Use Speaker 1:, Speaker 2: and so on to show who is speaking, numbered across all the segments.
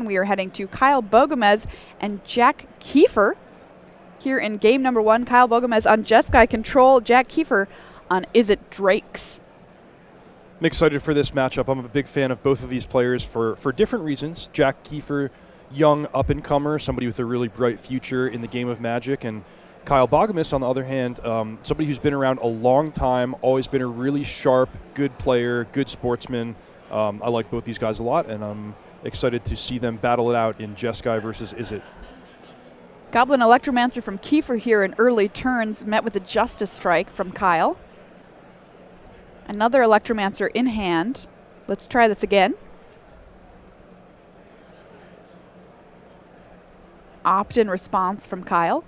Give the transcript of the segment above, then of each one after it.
Speaker 1: we are heading to Kyle Bogomez and Jack Kiefer. Here in game number 1, Kyle Bogomez on Jeskai Control, Jack Kiefer on Is It Drakes.
Speaker 2: I'm excited for this matchup. I'm a big fan of both of these players for different reasons. Jack Kiefer, young up-and-comer, somebody with a really bright future in the game of Magic, and Kyle Bogomez, on the other hand, somebody who's been around a long time, always been a really sharp, good player, good sportsman. I like both these guys a lot, and I'm excited to see them battle it out in Jeskai versus Is It.
Speaker 1: Goblin Electromancer from Kiefer here in early turns, met with a Justice Strike from Kyle. Another Electromancer in hand. Let's try this again. Opt-in response from Kyle.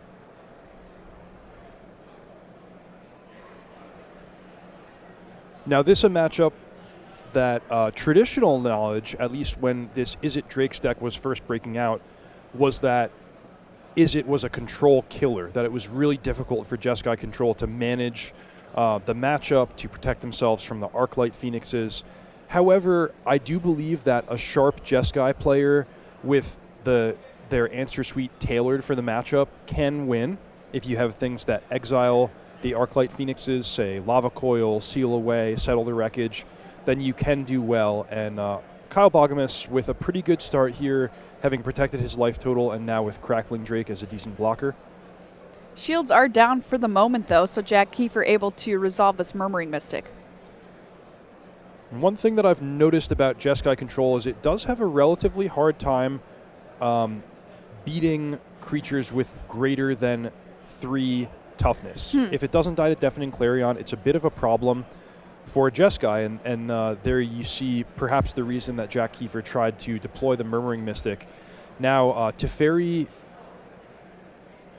Speaker 2: Now this is a matchup that traditional knowledge, at least when this Is It Drake's deck was first breaking out, was that Is It was a control killer, that it was really difficult for Jeskai Control to manage the matchup, to protect themselves from the Arclight Phoenixes. However, I do believe that a sharp Jeskai player with their answer suite tailored for the matchup can win if you have things that exile the Arclight Phoenixes, say Lava Coil, Seal Away, Settle the Wreckage, then you can do well. And Kyle Bogomez with a pretty good start here, having protected his life total, and now with Crackling Drake as a decent blocker.
Speaker 1: Shields are down for the moment, though, so Jack Kiefer able to resolve this Murmuring Mystic.
Speaker 2: One thing that I've noticed about Jeskai Control is it does have a relatively hard time beating creatures with greater than 3 toughness. If it doesn't die to Deafening Clarion, it's a bit of a problem for Jeskai, and there you see perhaps the reason that Jack Kiefer tried to deploy the Murmuring Mystic. Now, Teferi,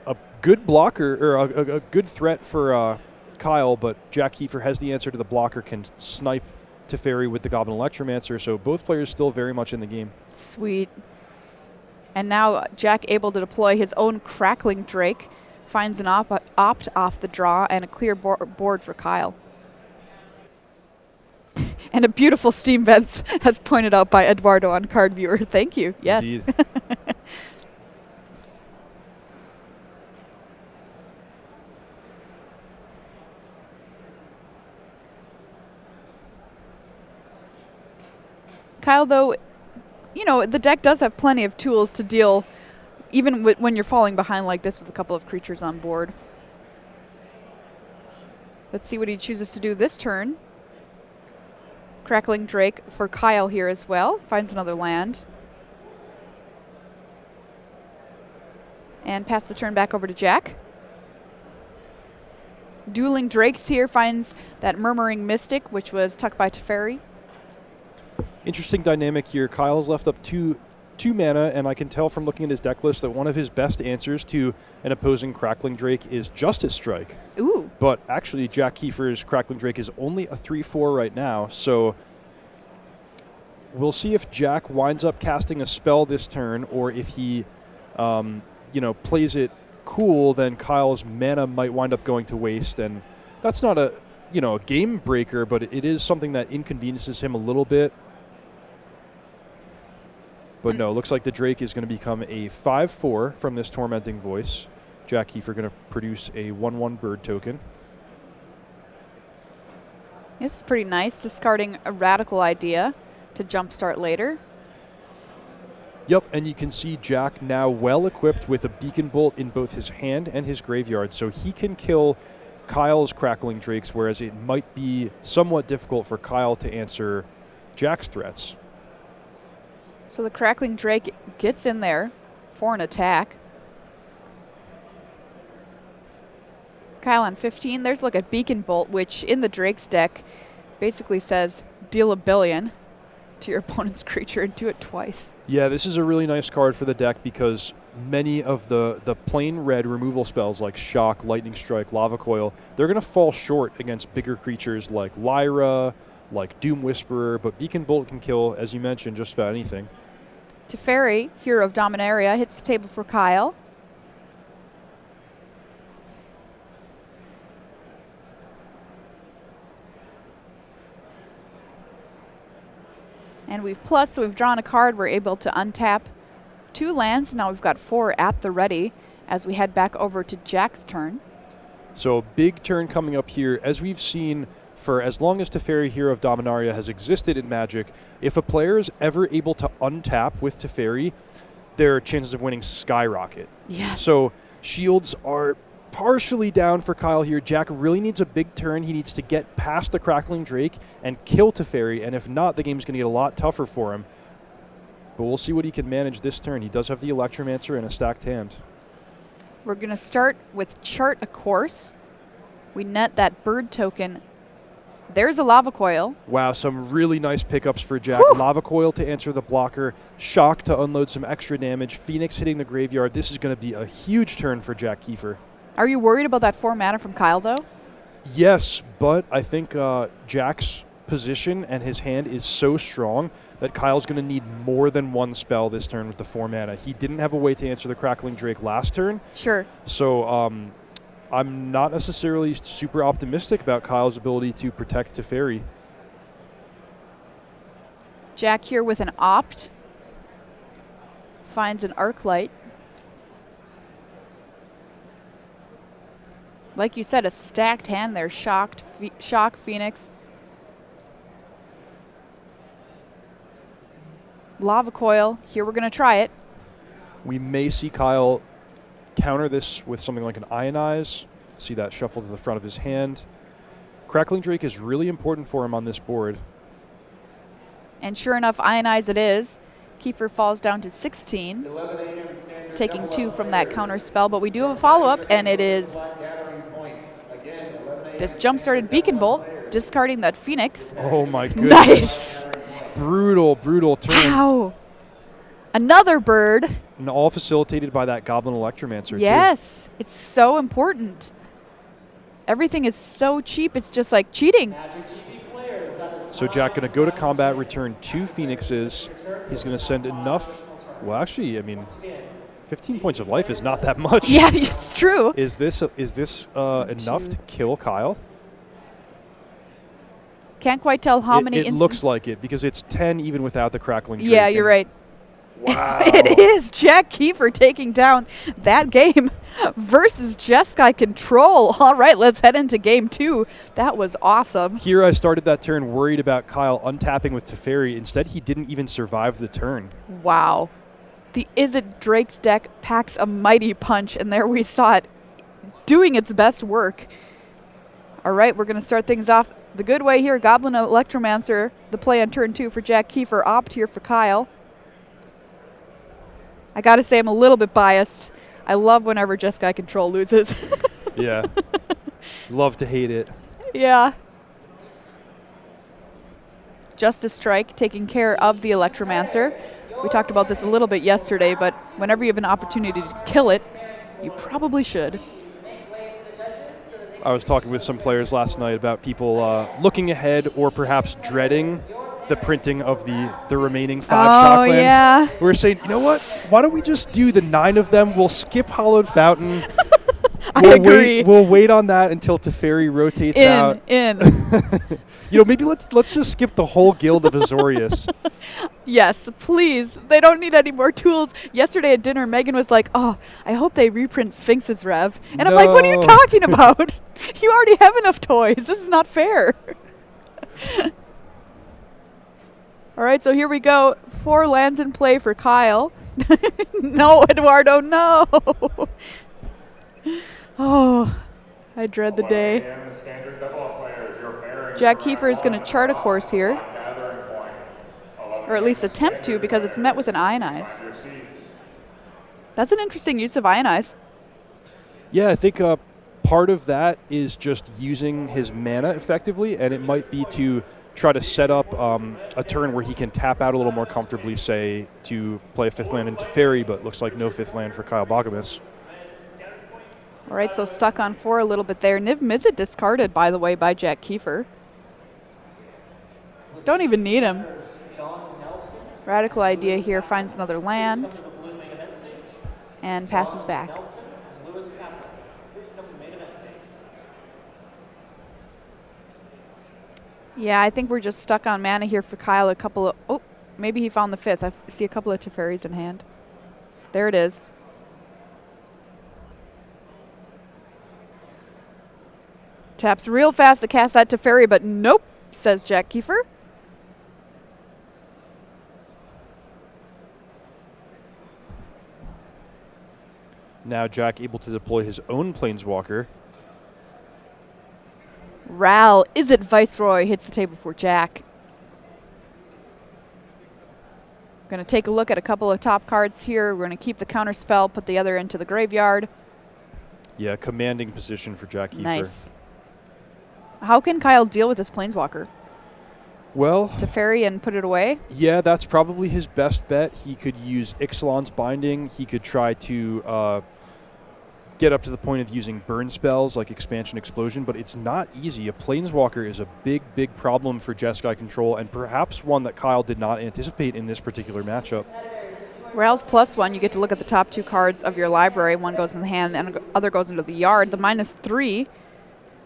Speaker 2: a good blocker, or a good threat for Kyle, but Jack Kiefer has the answer to the blocker, can snipe Teferi with the Goblin Electromancer, so both players still very much in the game.
Speaker 1: Sweet. And now Jack able to deploy his own Crackling Drake, finds an opt off the draw, and a clear board for Kyle. And a beautiful Steam Vents, as pointed out by Eduardo on Card Viewer. Thank you. Yes.
Speaker 2: Indeed.
Speaker 1: Kyle, though, you know, the deck does have plenty of tools to deal, even when you're falling behind like this with a couple of creatures on board. Let's see what he chooses to do this turn. Crackling Drake for Kyle here as well. Finds another land. And pass the turn back over to Jack. Dueling Drakes here, finds that Murmuring Mystic, which was tucked by Teferi.
Speaker 2: Interesting dynamic here. Kyle's left up two mana, and I can tell from looking at his deck list that one of his best answers to an opposing Crackling Drake is Justice Strike.
Speaker 1: Ooh.
Speaker 2: But actually, Jack Kiefer's Crackling Drake is only a 3/4 right now, so we'll see if Jack winds up casting a spell this turn, or if he, plays it cool, then Kyle's mana might wind up going to waste, and that's not a game breaker, but it is something that inconveniences him a little bit. But no, looks like the Drake is going to become a 5/4 from this Tormenting Voice. Jack Kiefer going to produce a 1/1 bird token.
Speaker 1: This is pretty nice, discarding a Radical Idea to jumpstart later.
Speaker 2: Yep, and you can see Jack now well equipped with a Beacon Bolt in both his hand and his graveyard, so he can kill Kyle's Crackling Drakes, whereas it might be somewhat difficult for Kyle to answer Jack's threats.
Speaker 1: So the Crackling Drake gets in there for an attack. Kyle on 15. There's a look at Beacon Bolt, which in the Drake's deck basically says deal a billion to your opponent's creature and do it twice.
Speaker 2: Yeah, this is a really nice card for the deck because many of the plain red removal spells like Shock, Lightning Strike, Lava Coil, they're going to fall short against bigger creatures like Lyra, like Doom Whisperer, but Beacon Bolt can kill, as you mentioned, just about anything.
Speaker 1: Teferi, Hero of Dominaria, hits the table for Kyle. And we've plus, so we've drawn a card. We're able to untap 2 lands. Now we've got 4 at the ready as we head back over to Jack's turn.
Speaker 2: So big turn coming up here. As we've seen for as long as Teferi, Hero of Dominaria has existed in Magic, if a player is ever able to untap with Teferi, their chances of winning skyrocket.
Speaker 1: Yes.
Speaker 2: So shields are partially down for Kyle here. Jack really needs a big turn. He needs to get past the Crackling Drake and kill Teferi, and if not, the game's going to get a lot tougher for him. But we'll see what he can manage this turn. He does have the Electromancer and a stacked hand.
Speaker 1: We're going to start with Chart a Course. We net that bird token. There's a Lava Coil.
Speaker 2: Wow, some really nice pickups for Jack.
Speaker 1: Whew.
Speaker 2: Lava Coil to answer the blocker. Shock to unload some extra damage. Phoenix hitting the graveyard. This is going to be a huge turn for Jack Kiefer.
Speaker 1: Are you worried about that 4 mana from Kyle, though?
Speaker 2: Yes, but I think Jack's position and his hand is so strong that Kyle's going to need more than one spell this turn with the 4 mana. He didn't have a way to answer the Crackling Drake last turn.
Speaker 1: Sure.
Speaker 2: So I'm not necessarily super optimistic about Kyle's ability to protect Teferi.
Speaker 1: Jack here with an Opt. Finds an Arclight. Like you said, a stacked hand there. Shock, Phoenix. Lava Coil. Here we're going to try it.
Speaker 2: We may see Kyle counter this with something like an Ionize. See that shuffle to the front of his hand. Crackling Drake is really important for him on this board.
Speaker 1: And sure enough, Ionize it is. Kiefer falls down to 16, taking 2 from that counter spell. But we do have a follow-up, and it is this jump-started Beacon Bolt, discarding that Phoenix.
Speaker 2: Oh my goodness.
Speaker 1: Nice.
Speaker 2: Brutal, brutal turn.
Speaker 1: Wow. Another bird.
Speaker 2: And all facilitated by that Goblin Electromancer,
Speaker 1: Yes. It's so important. Everything is so cheap, it's just like cheating.
Speaker 2: So Jack going to go to combat, return 2 Phoenixes. He's going to send enough. Well, actually, I mean, 15 points of life is not that much.
Speaker 1: Yeah, it's true.
Speaker 2: Is this enough to kill Kyle?
Speaker 1: Can't quite tell how many
Speaker 2: It looks like it, because it's 10 even without the Crackling Drake.
Speaker 1: Yeah, you're right.
Speaker 2: Wow.
Speaker 1: It is Jack Kiefer taking down that game versus Jeskai Control. All right, let's head into game 2. That was awesome.
Speaker 2: Here I started that turn worried about Kyle untapping with Teferi. Instead, he didn't even survive the turn.
Speaker 1: Wow. The Izzet Drake's deck packs a mighty punch, and there we saw it doing its best work. All right, we're going to start things off the good way here. Goblin Electromancer, the play on turn 2 for Jack Kiefer. Opt here for Kyle. I got to say, I'm a little bit biased. I love whenever Jeskai Control loses.
Speaker 2: Yeah. Love to hate it.
Speaker 1: Yeah. Justice Strike taking care of the Electromancer. We talked about this a little bit yesterday, but whenever you have an opportunity to kill it, you probably should.
Speaker 2: I was talking with some players last night about people looking ahead or perhaps dreading the printing of the remaining 5 Shocklands.
Speaker 1: Yeah.
Speaker 2: We were saying, you know what? Why don't we just do the 9 of them? We'll skip Hollowed Fountain.
Speaker 1: I agree.
Speaker 2: We'll wait on that until Teferi rotates out. You know, maybe let's just skip the whole guild of Azorius.
Speaker 1: Yes, please. They don't need any more tools. Yesterday at dinner, Megan was like, "Oh, I hope they reprint Sphinx's Rev." And I'm like, "What are you talking about? You already have enough toys. This is not fair." All right, so here we go. 4 lands in play for Kyle. No, Eduardo, no. Oh, I dread the day. Jack Kiefer is going to chart a course here. Or at least attempt to, because it's met with an Ionize. That's an interesting use of Ionize.
Speaker 2: Yeah, I think part of that is just using his mana effectively, and it might be to try to set up a turn where he can tap out a little more comfortably, say, to play a 5th land into Teferi, but looks like no 5th land for Kyle Bogamus.
Speaker 1: All right, so stuck on 4 a little bit there. Niv Mizzet discarded, by the way, by Jack Kiefer. Don't even need him. Radical Idea here finds another land and passes back. Yeah, I think we're just stuck on mana here for Kyle. A couple of... Oh, maybe he found the 5th. I see a couple of Teferis in hand. There it is. Taps real fast to cast that Teferi, but nope, says Jack Kiefer.
Speaker 2: Now Jack able to deploy his own Planeswalker.
Speaker 1: Ral, is it Viceroy, hits the table for Jack. Going to take a look at a couple of top cards here. We're going to keep the counter spell, put the other into the graveyard.
Speaker 2: Yeah, commanding position for Jack Kiefer.
Speaker 1: Nice. How can Kyle deal with this Planeswalker?
Speaker 2: Well,
Speaker 1: Teferi and put it away?
Speaker 2: yeah, that's probably his best bet. He could use Ixalan's Binding. He could try to get up to the point of using burn spells like Expansion Explosion, but it's not easy. A Planeswalker is a big, big problem for Jeskai Control, and perhaps one that Kyle did not anticipate in this particular matchup.
Speaker 1: Ral's +1, you get to look at the top 2 cards of your library. One goes in the hand and the other goes into the yard. The -3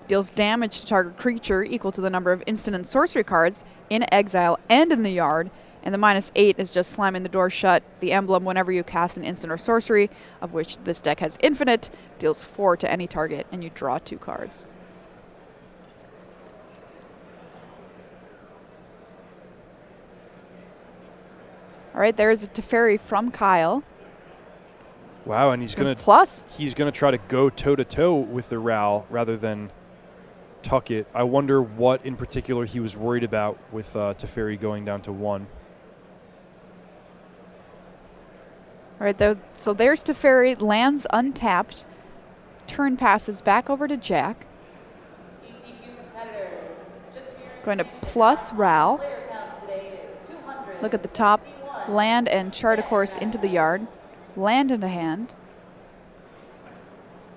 Speaker 1: deals damage to target creature equal to the number of instant and sorcery cards in exile and in the yard. And the -8 is just slamming the door shut. The emblem, whenever you cast an instant or sorcery, of which this deck has infinite, deals 4 to any target, and you draw 2 cards. All right, there's a Teferi from Kyle.
Speaker 2: Wow, and he's gonna try to go toe to toe with the Ral rather than tuck it. I wonder what in particular he was worried about with Teferi going down to 1.
Speaker 1: All right, so there's Teferi, lands untapped. Turn passes back over to Jack. Going to plus Ral. Look at the top. Land and chart a course into the yard. Land into hand.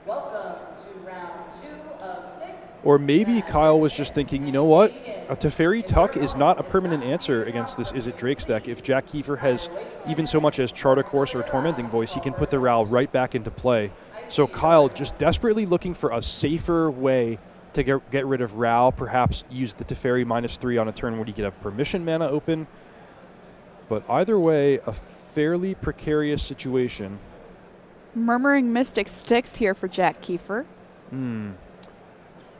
Speaker 3: Welcome to round 2 of 6.
Speaker 2: Or maybe Kyle was just thinking, you know what? A Teferi Tuck is not a permanent answer against this Is It Drake's deck. If Jack Kiefer has even so much as Chart a Course or Tormenting Voice, he can put the Ral right back into play. So Kyle just desperately looking for a safer way to get rid of Ral, perhaps use the Teferi -3 on a turn where he could have permission mana open. But either way, a fairly precarious situation.
Speaker 1: Murmuring Mystic sticks here for Jack Kiefer.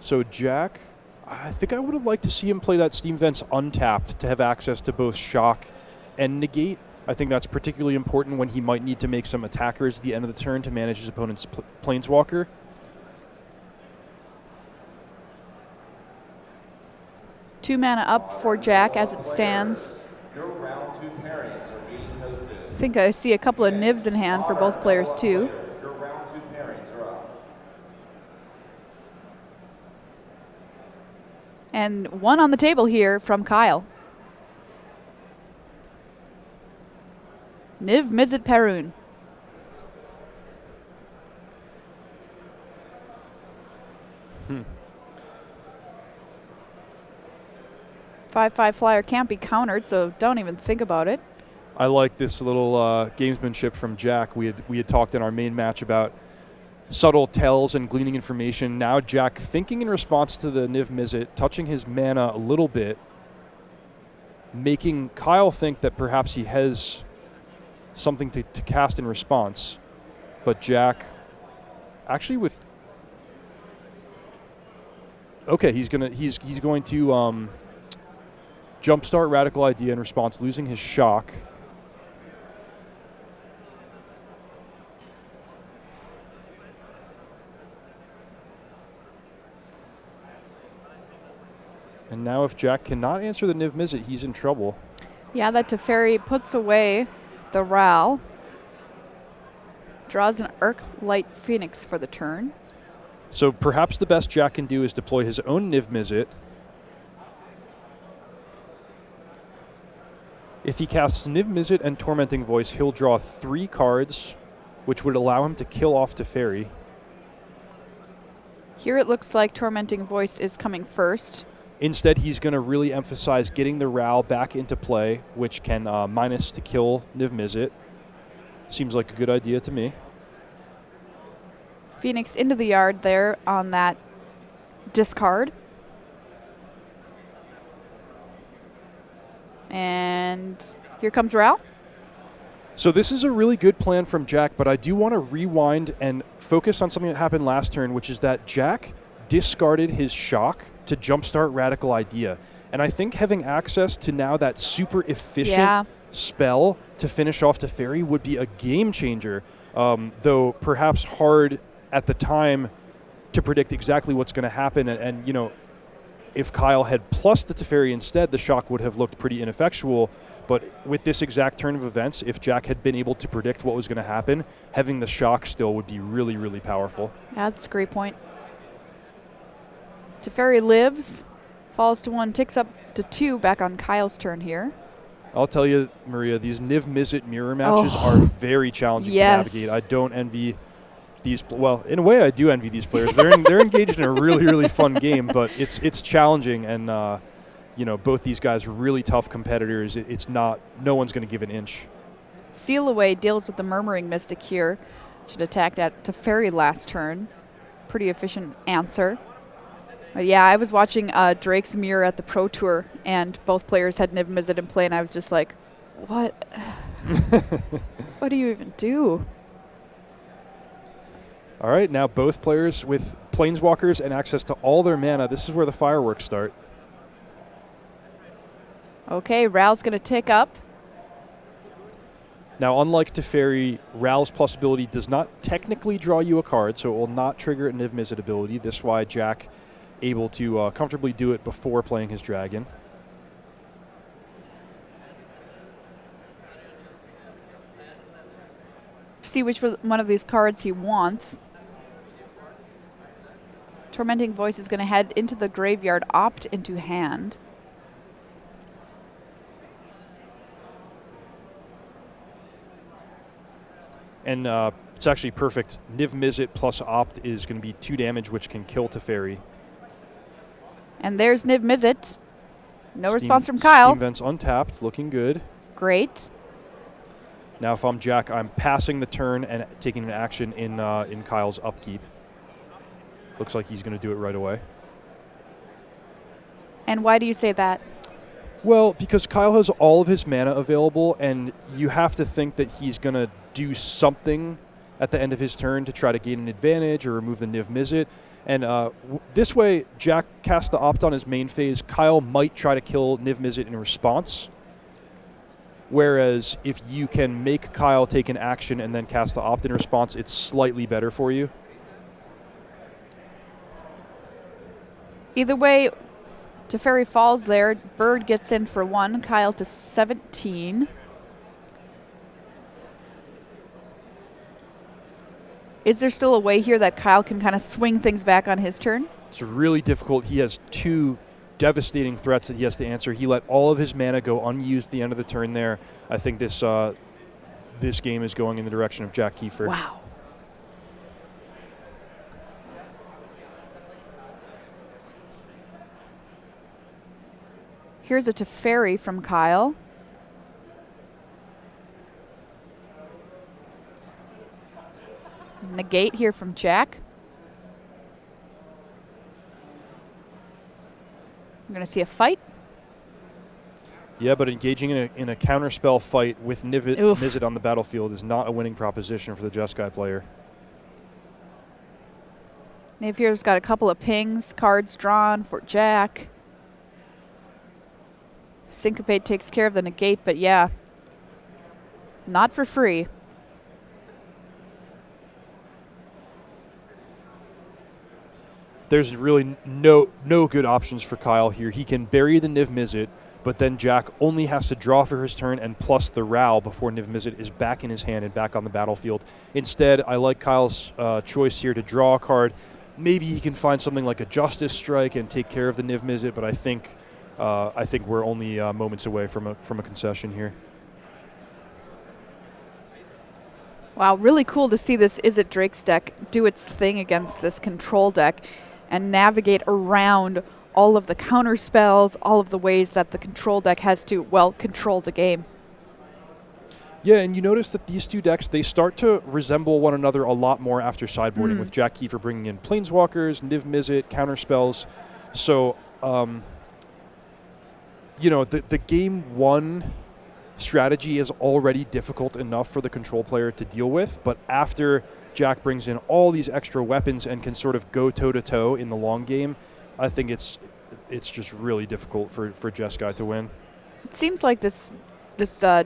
Speaker 2: So Jack, I think I would have liked to see him play that Steam Vents untapped to have access to both Shock and Negate. I think that's particularly important when he might need to make some attackers at the end of the turn to manage his opponent's Planeswalker.
Speaker 1: Two mana up for Jack as it stands.
Speaker 3: Your round 2 pairings are being hosted.
Speaker 1: I think I see a couple of nibs in hand for both players too.
Speaker 3: Your round 2 pairings are up.
Speaker 1: And one on the table here from Kyle. Niv Mizzet Perun. Five flyer can't be countered, so don't even think about it.
Speaker 2: I like this little gamesmanship from Jack. We had talked in our main match about subtle tells and gleaning information. Now Jack thinking in response to the Niv Mizzet, touching his mana a little bit, making Kyle think that perhaps he has something to cast in response. But Jack actually with okay, he's going to jumpstart Radical Idea in response, losing his Shock. And now if Jack cannot answer the Niv Mizzet, he's in trouble.
Speaker 1: Yeah, that Teferi puts away the Ral. Draws an Arclight Phoenix for the turn.
Speaker 2: So perhaps the best Jack can do is deploy his own Niv Mizzet. If he casts Niv Mizzet and Tormenting Voice, he'll draw 3 cards, which would allow him to kill off Teferi.
Speaker 1: Here it looks like Tormenting Voice is coming first.
Speaker 2: Instead, he's going to really emphasize getting the Ral back into play, which can minus to kill Niv Mizzet. Seems like a good idea to me.
Speaker 1: Phoenix into the yard there on that discard. And here comes Ral.
Speaker 2: So this is a really good plan from Jack, but I do want to rewind and focus on something that happened last turn, which is that Jack discarded his shock to jumpstart Radical Idea. And I think having access to now that super efficient spell to finish off Teferi would be a game changer, though perhaps hard at the time to predict exactly what's going to happen. And, you know, if Kyle had plus the Teferi instead, the shock would have looked pretty ineffectual. But with this exact turn of events, if Jack had been able to predict what was going to happen, having the shock still would be really, really powerful.
Speaker 1: Yeah, that's a great point. Teferi lives, falls to 1, ticks up to 2, back on Kyle's turn here.
Speaker 2: I'll tell you, Maria, these Niv Mizzet mirror matches are very challenging to navigate. I don't envy these. Well, in a way, I do envy these players. They're engaged in a really, really fun game, but it's challenging, and you know, both these guys are really tough competitors. It's not. No one's going to give an inch.
Speaker 1: Seal Away deals with the Murmuring Mystic here. Should attacked at Teferi last turn. Pretty efficient answer. But yeah, I was watching Drake's Mirror at the Pro Tour, and both players had Niv Mizzet in play, and I was just like, what? What do you even do?
Speaker 2: All right, now both players with Planeswalkers and access to all their mana. This is where the fireworks start.
Speaker 1: Okay, Ral's going to tick up.
Speaker 2: Now, unlike Teferi, Ral's plus ability does not technically draw you a card, so it will not trigger a Niv Mizzet ability. This is why Jack able to comfortably do it before playing his dragon.
Speaker 1: See which one of these cards he wants. Tormenting Voice is going to head into the graveyard, opt into hand.
Speaker 2: And it's actually perfect. Niv Mizzet plus opt is going to be 2 damage, which can kill Teferi.
Speaker 1: And there's Niv Mizzet. No response from Kyle.
Speaker 2: Steam Vent's untapped, looking good.
Speaker 1: Great.
Speaker 2: Now, if I'm Jack, I'm passing the turn and taking an action in Kyle's upkeep. Looks like he's going to do it right away.
Speaker 1: And why do you say that?
Speaker 2: Well, because Kyle has all of his mana available, and you have to think that he's going to do something at the end of his turn to try to gain an advantage or remove the Niv Mizzet. And this way, Jack casts the opt on his main phase. Kyle might try to kill Niv Mizzet in response. Whereas if you can make Kyle take an action and then cast the opt in response, it's slightly better for you.
Speaker 1: Either way, Teferi falls there. Bird gets in for 1. Kyle to 17. Is there still a way here that Kyle can kind of swing things back on his turn?
Speaker 2: It's really difficult. He has 2 devastating threats that he has to answer. He let all of his mana go unused at the end of the turn there. I think this this game is going in the direction of Jack Kiefer.
Speaker 1: Wow. Here's a Teferi from Kyle. Negate here from Jack. I'm going to see a fight.
Speaker 2: Yeah, but engaging in a counterspell fight with Mizzet on the battlefield is not a winning proposition for the Jeskai player.
Speaker 1: Napier's got a couple of pings, cards drawn for Jack. Syncopate takes care of the negate, but yeah, not for free.
Speaker 2: There's really no good options for Kyle here. He can bury the Niv Mizzet, but then Jack only has to draw for his turn and plus the Ral before Niv Mizzet is back in his hand and back on the battlefield. Instead, I like Kyle's choice here to draw a card. Maybe he can find something like a Justice Strike and take care of the Niv Mizzet, but I think we're only moments away from a concession here.
Speaker 1: Wow, really cool to see this Is It Drake's deck do its thing against this control deck and navigate around all of the counter spells, all of the ways that the control deck has to, well, control the game.
Speaker 2: Yeah, and you notice that these 2 decks, they start to resemble one another a lot more after sideboarding, with Jack Kiefer bringing in Planeswalkers, Niv Mizzet, counter spells. So, you know, the game 1 strategy is already difficult enough for the control player to deal with, but after Jack brings in all these extra weapons and can sort of go toe-to-toe in the long game, I think it's just really difficult for Jeskai to win.
Speaker 1: It seems like this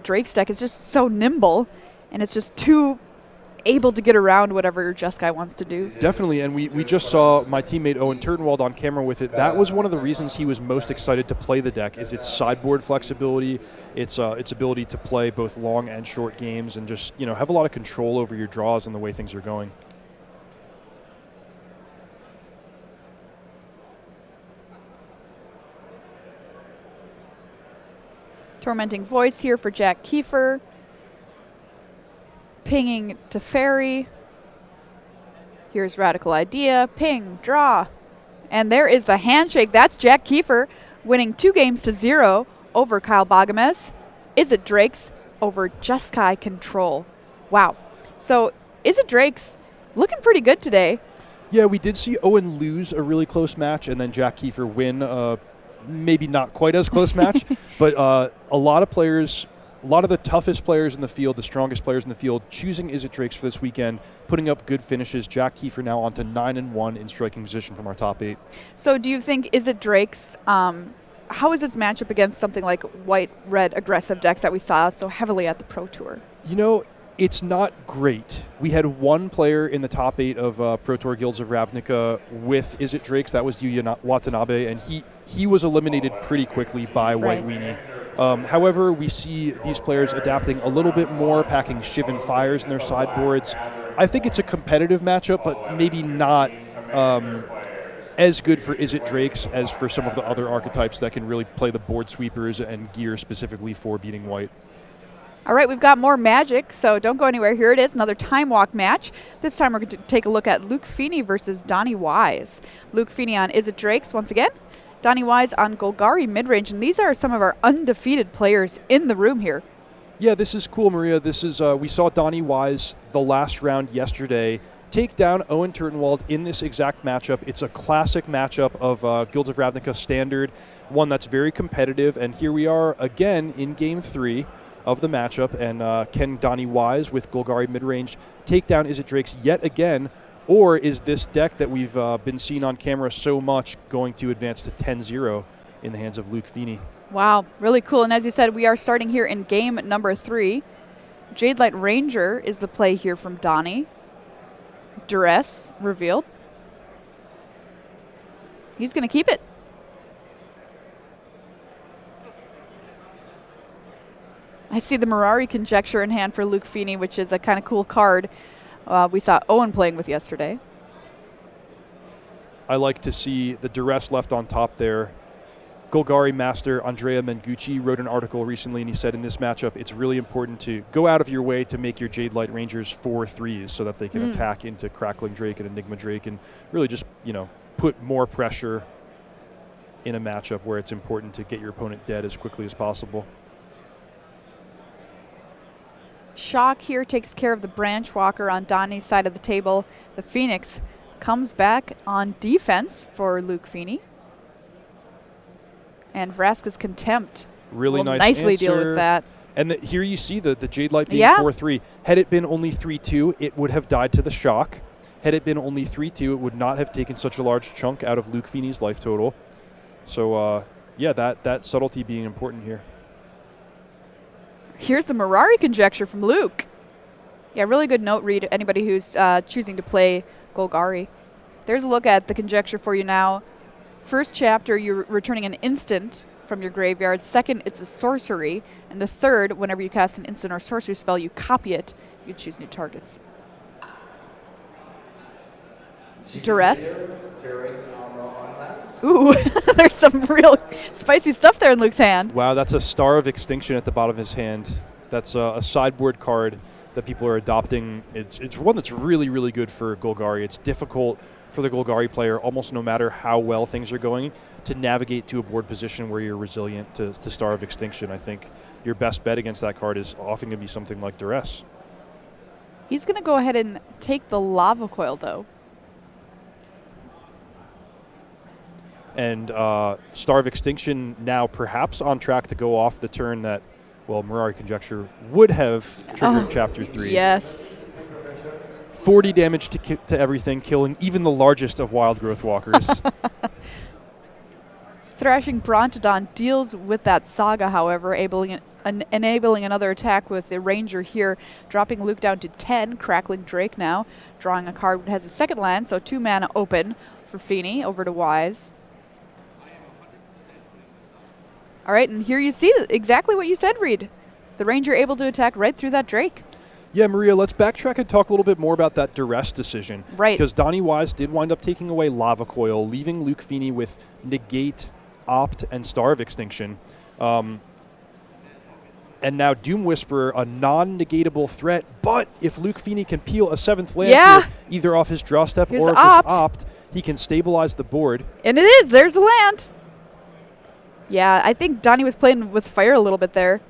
Speaker 1: Drake's deck is just so nimble, and it's just too able to get around whatever Jeskai wants to do.
Speaker 2: Definitely, and we just saw my teammate Owen Turtenwald on camera with it. That was one of the reasons he was most excited to play the deck, is its sideboard flexibility, its ability to play both long and short games, and just have a lot of control over your draws and the way things are going.
Speaker 1: Tormenting Voice here for Jack Kiefer. Pinging to Fairy. Here's Radical Idea. Ping, draw. And there is the handshake. That's Jack Kiefer winning 2-0 over Kyle Bagames. Izzet Drakes over Jeskai Control. Wow. So Izzet Drakes looking pretty good today.
Speaker 2: Yeah, we did see Owen lose a really close match and then Jack Kiefer win maybe not quite as close match, but a lot of players, a lot of the toughest players in the field, the strongest players in the field, choosing Izzet Drakes for this weekend, putting up good finishes. Jack Kiefer now on to 9-1 in striking position from our top 8.
Speaker 1: So do you think Izzet Drakes, how is his matchup against something like white-red aggressive decks that we saw so heavily at the Pro Tour?
Speaker 2: It's not great. We had one player in the top 8 of Pro Tour Guilds of Ravnica with Izzet Drakes. That was Yuya Watanabe, and he was eliminated pretty quickly by White Weenie. However, we see these players adapting a little bit more, packing Shivan Fires in their sideboards. I think it's a competitive matchup, but maybe not as good for Izzet Drakes as for some of the other archetypes that can really play the board sweepers and gear specifically for beating White.
Speaker 1: All right, we've got more Magic, so don't go anywhere. Here it is, another Time Walk match. This time we're going to take a look at Luke Feeney versus Donnie Wise. Luke Feeney on Izzet Drakes once again. Donnie Wise on Golgari midrange, and these are some of our undefeated players in the room here.
Speaker 2: Yeah, this is cool, Maria. This is we saw Donnie Wise the last round yesterday take down Owen Turtenwald in this exact matchup. It's a classic matchup of Guilds of Ravnica standard, one that's very competitive, and here we are again in Game 3 of the matchup, and can Donnie Wise with Golgari midrange take down Izzet Drakes yet again, or is this deck that we've been seeing on camera so much going to advance to 10-0 in the hands of Luke Feeney?
Speaker 1: Wow, really cool. And as you said, we are starting here in game number 3. Jadelight Ranger is the play here from Donnie. Duress revealed. He's going to keep it. I see the Mirari Conjecture in hand for Luke Feeney, which is a kind of cool card we saw Owen playing with yesterday.
Speaker 2: I like to see the Duress left on top there. Golgari master Andrea Mengucci wrote an article recently, and he said in this matchup it's really important to go out of your way to make your Jadelight Rangers 4/3s so that they can attack into Crackling Drake and Enigma Drake and really just, put more pressure in a matchup where it's important to get your opponent dead as quickly as possible.
Speaker 1: Shock here takes care of the Branch Walker on Donnie's side of the table. The Phoenix comes back on defense for Luke Feeney. And Vraska's Contempt
Speaker 2: really
Speaker 1: will
Speaker 2: nice
Speaker 1: nicely
Speaker 2: answer.
Speaker 1: deal with that.
Speaker 2: And here you see the Jadelight being
Speaker 1: Yeah.
Speaker 2: 4/3. Had it been only 3/2, it would have died to the Shock. Had it been only 3/2, it would not have taken such a large chunk out of Luke Feeney's life total. So, yeah, that subtlety being important here.
Speaker 1: Here's the Mirari Conjecture from Luke. Yeah, really good note read, anybody who's choosing to play Golgari. There's a look at the Conjecture for you now. First chapter, you're returning an instant from your graveyard. Second, it's a sorcery. And the third, whenever you cast an instant or sorcery spell, you copy it. You choose new targets. Duress. Ooh, there's some real spicy stuff there in Luke's hand.
Speaker 2: Wow, that's a Star of Extinction at the bottom of his hand. That's a sideboard card that people are adopting. It's one that's really, really good for Golgari. It's difficult for the Golgari player, almost no matter how well things are going, to navigate to a board position where you're resilient to Star of Extinction. I think your best bet against that card is often going to be something like Duress.
Speaker 1: He's going to go ahead and take the Lava Coil, though.
Speaker 2: And Star of Extinction now perhaps on track to go off the turn that well, Mirari Conjecture would have triggered
Speaker 1: Oh,
Speaker 2: Chapter 3.
Speaker 1: Yes.
Speaker 2: 40 damage to everything, killing even the largest of wild growth walkers.
Speaker 1: Thrashing Brontodon deals with that Saga, however, enabling another attack with the Ranger here, dropping Luke down to 10. Crackling Drake now, drawing a card, has a second land, so 2 mana open for Feeney, over to Wise. All right, and here you see exactly what you said, Reed. The Ranger able to attack right through that Drake.
Speaker 2: Yeah, Maria, let's backtrack and talk a little bit more about that duress decision.
Speaker 1: Right.
Speaker 2: Because Donnie Wise did wind up taking away Lava Coil, leaving Luke Feeney with Negate, Opt, and Starve Extinction. And now Doom Whisperer, a non-negatable threat, but if Luke Feeney can peel a 7th land
Speaker 1: Yeah.
Speaker 2: here, either off his draw step
Speaker 1: Here's
Speaker 2: or if
Speaker 1: Opt.
Speaker 2: his Opt, he can stabilize the board.
Speaker 1: And it is, there's a land. Yeah, I think Donnie was playing with fire a little bit there.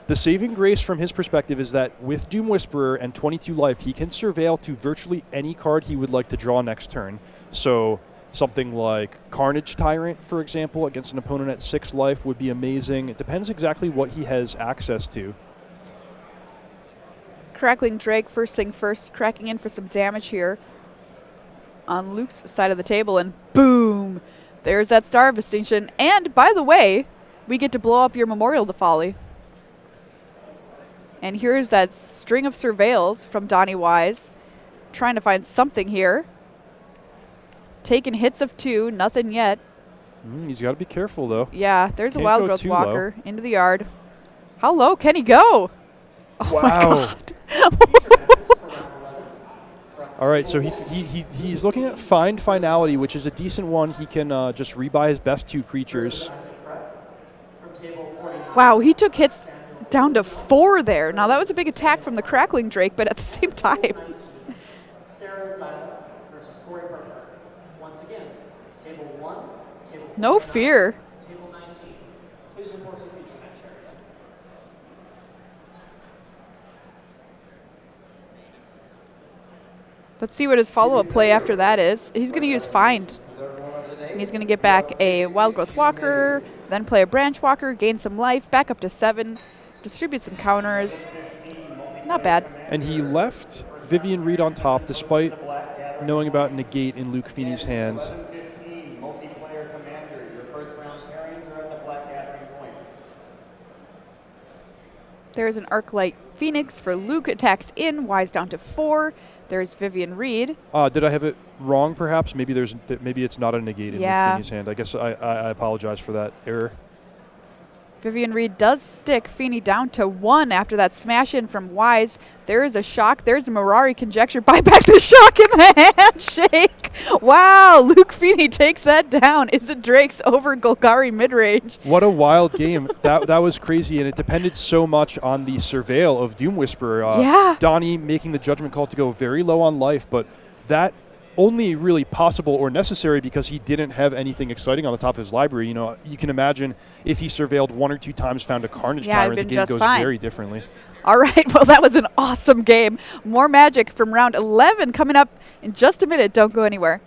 Speaker 2: The saving grace from his perspective is that with Doom Whisperer and 22 life, he can surveil to virtually any card he would like to draw next turn. So something like Carnage Tyrant, for example, against an opponent at 6 life would be amazing. It depends exactly what he has access to.
Speaker 1: Crackling Drake, first thing first, cracking in for some damage here on Luke's side of the table, and boom! There's that Starve Extinction. And, by the way, we get to blow up your Memorial to Folly. And here's that string of surveils from Donnie Wise, trying to find something here. Taking hits of 2, nothing yet.
Speaker 2: He's got to be careful, though.
Speaker 1: Yeah, there's a
Speaker 2: Can't
Speaker 1: Wild
Speaker 2: go
Speaker 1: Growth
Speaker 2: too
Speaker 1: Walker into the yard. How low can he go? Oh my
Speaker 2: Wow.
Speaker 1: God.
Speaker 2: All right, so he's looking at Find Finality, which is a decent one. He can just rebuy his best 2 creatures.
Speaker 1: Wow, he took hits down to 4 there. Now, that was a big attack from the Crackling Drake, but at the same time. No fear.
Speaker 3: Table 19. Please report to feature match area.
Speaker 1: Let's see what his follow-up play after that is. He's going to use Find. And he's going to get back a Wild Growth Walker, then play a Branch Walker, gain some life, back up to 7, distribute some counters. Not bad.
Speaker 2: And he left Vivian Reed on top, despite knowing about Negate in Luke Feeney's hand.
Speaker 3: 11:15, multiplayer commander. Your first round pairings are at the Black Gathering Point.
Speaker 1: There's an Arclight Phoenix for Luke, attacks in, Wise down to 4. There's Vivian Reed.
Speaker 2: Did I have it wrong, perhaps? Maybe it's not a Negate in Luke
Speaker 1: Yeah.
Speaker 2: Feeney's hand. I guess I apologize for that error.
Speaker 1: Vivian Reed does stick Feeney down to 1 after that smash in from Wise. There is a shock. There's a Mirari Conjecture. Buy back the shock in the handshake. Wow, Luke Feeney takes that down. Is it Drake's over Golgari midrange?
Speaker 2: What a wild game. That was crazy, and it depended so much on the surveil of Doom Whisperer.
Speaker 1: Yeah.
Speaker 2: Donnie making the judgment call to go very low on life, but that only really possible or necessary because he didn't have anything exciting on the top of his library. You know, you can imagine if he surveilled 1 or 2 times, found a Carnage
Speaker 1: Yeah, it'd
Speaker 2: Tyrant, the
Speaker 1: been
Speaker 2: game
Speaker 1: just
Speaker 2: goes
Speaker 1: fine.
Speaker 2: very differently.
Speaker 1: All right, well, that was an awesome game. More Magic from round 11 coming up in just a minute. Don't go anywhere.